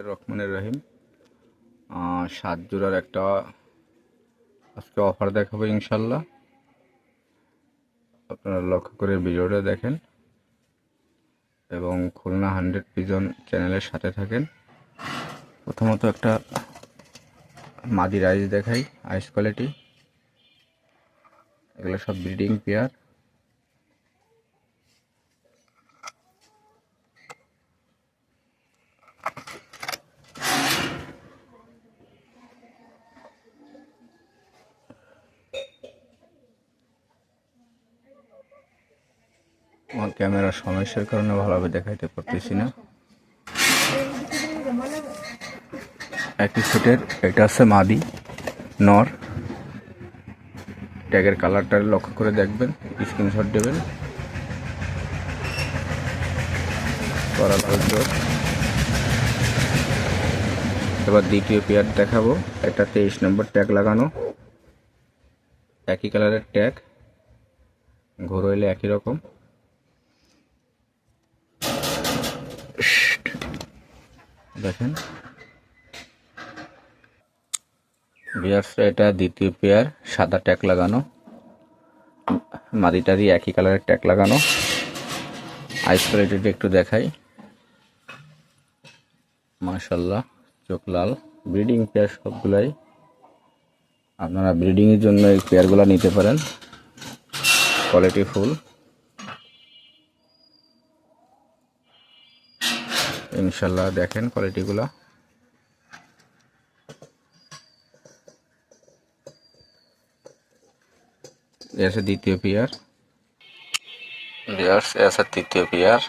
রহমানির রহিম 7 জোড়ার একটা আজকে অফার দেখাবো ইনশাল্লাহ। আপনারা লক্ষ্য করে ভিডিওটা দেখেন এবং খুলনা 100 পিজন চ্যানেলের সাথে থাকেন। প্রথমত একটা মাদির আইস দেখাই, আইস কোয়ালিটি। এগুলো সব ব্রিডিং পেয়ার। আমার ক্যামেরার সমস্যার কারণে ভালোভাবে দেখাইতে পারতেছি না। একই ফুটের এটা আছে মাদি নর। ট্যাগের কালারটা লক্ষ্য করে দেখবেন, স্ক্রিনশট দেবেন। এবার দ্বিতীয় পেয়ার দেখাবো। এটা 23 নম্বর ট্যাগ লাগানো, একই কালারের ট্যাগ, ঘোর হইলে একই রকম। দেখেন বিয়ার্সটা, এটা দ্বিতীয় পেয়ার, সাদা ট্যাগ লাগানো, মাদিটারই একই কালারের ট্যাগ লাগানো। আইস কোয়ালিটিটা একটু দেখাই, মাশাল্লাহ, চোখ লাল। ব্রিডিং পেয়ার সবগুলাই। আপনারা ব্রিডিংয়ের জন্য এই পেয়ারগুলো নিতে পারেন, কোয়ালিটি ফুল ইনশাল্লাহ। দেখেন কোয়ালিটিগুলো। এসে দ্বিতীয় পেয়ার, এসে তৃতীয় পেয়ার।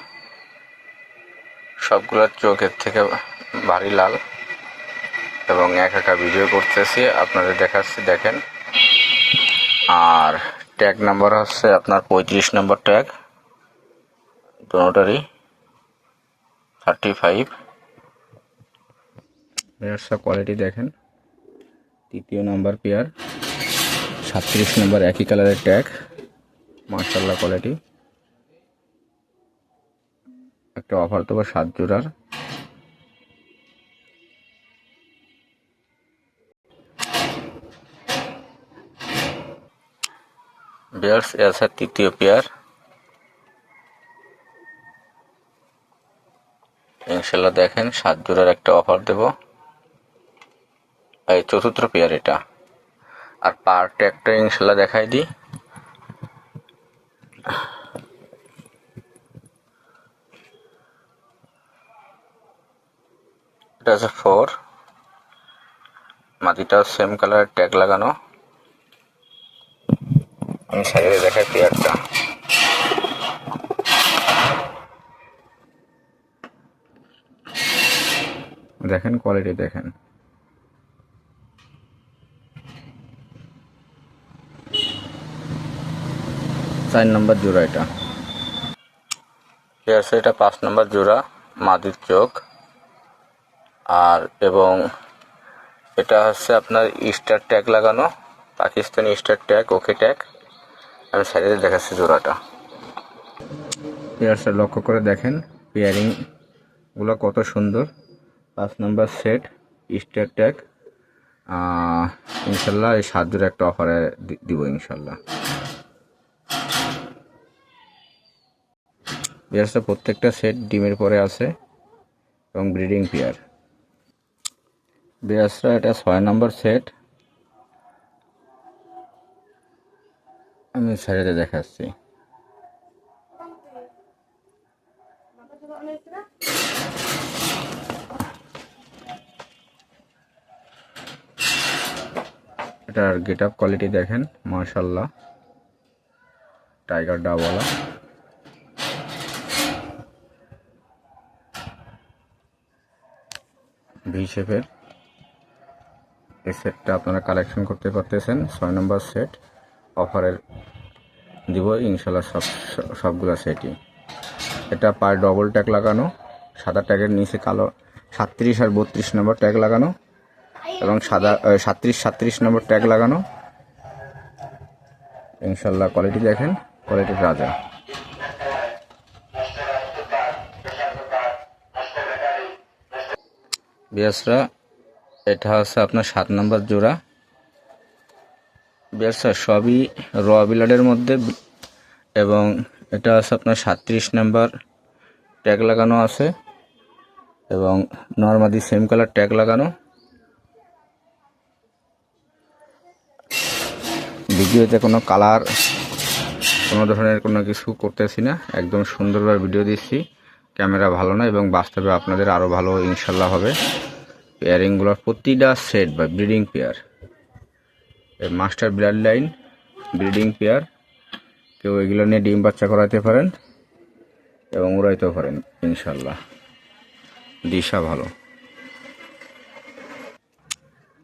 সবগুলোর চোখের থেকে ভারী লাল এবং একা ভিডিও করতেছি, আপনাদের দেখাচ্ছি, দেখেন। আর ট্যাগ নাম্বার হচ্ছে আপনার 35 নম্বর ট্যাগ, দুটোটারই 35। পেয়ারটা কোয়ালিটি দেখেন। তৃতীয় নাম্বার পেয়ার, 37 নম্বর, একই কালারের ট্যাগ, মাশাআল্লাহ কোয়ালিটি। একটা অফার দেবো 7 জোড়ার। বিয়ার্স আছে তৃতীয় পেয়ার, ইনশাল্লাহ দেখেন 7 জোড়ার একটা অফার দেব। এই চতুর্থ পেয়ার এটা। আর পার ট্যাগটা ইনশাল্লাহ দেখাই দিই। এটা আছে 4, মাটিটাও সেম কালারের ট্যাগ লাগানো। আমি সাইডে দেখাই পেয়ারটা। দেখেন কোয়ালিটি দেখেন। 4 নম্বর জোড়া এটা। এটা 5 নম্বর জোড়া, মাদির চোখ। আর এবং এটা হচ্ছে আপনার স্টার ট্যাগ লাগানো, পাকিস্তানি স্টার ট্যাগ, ওকে ট্যাগ। আমি সাইডে দেখাচ্ছি জোড়াটা। পেয়ারটা লক্ষ্য করে দেখেন, পেয়ারিংগুলো কত সুন্দর। 5 নম্বর সেট, স্টার ট্যাগ। ইনশাল্লাহ এই 7 জোড়া একটা অফারে দিব ইনশাল্লাহ। পেয়ারটা প্রত্যেকটা সেট ডিমের পরে আছে এবং ব্রিডিং পেয়ার। পেয়ারটা এটা 6 নম্বর সেট, আমি সাইডে দেখাচ্ছি। এটার গেট আপ কোয়ালিটি দেখেন, মাশাআল্লাহ, টাইগার ডাবওয়ালা। ভি শেপের এই সেটটা আপনারা কালেকশন করতে পারতেছেন। 6 নম্বর সেট অফারের দিব ইনশাল্লাহ, সবগুলো সেটই। এটা পার ডবল ট্যাগ লাগানো, সাদা ট্যাগের নিচে কালো 37 আর 32 নম্বর ট্যাগ লাগানো এবং সাদা 37 নম্বর ট্যাগ লাগানো। ইনশাল্লাহ কোয়ালিটি দেখেন, কোয়ালিটি রাজা। বিয়াসরা এটা হচ্ছে আপনার 7 নম্বর জোড়া। বিয়াসরা সবই র বিলাডের মধ্যে, এবং এটা আছে আপনার 37 নাম্বার ট্যাগ লাগানো আছে, এবং নরমালি সেম কালার ট্যাগ লাগানো। ভিডিওতে কোনো কালার, কোনো ধরনের কোনো কিছু করতেছি না, একদম সুন্দরভাবে ভিডিও দিচ্ছি। ক্যামেরা ভালো না, এবং বাস্তবে আপনাদের আরও ভালো ইনশাল্লাহ হবে। পেয়ারিংগুলোর প্রতিটা সেট বা breeding pair, master blood line breeding pair. কেউ এগুলো নিয়ে ডিম বাচ্চা করাতে পারেন এবং উড়াইতেও পারেন ইনশাল্লাহ, দিশা ভালো।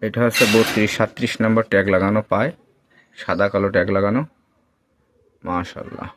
এটা হচ্ছে 32-37 নম্বর ট্যাগ লাগানো পায়, সাদা কালো ট্যাগ লাগানো, মাশাআল্লাহ।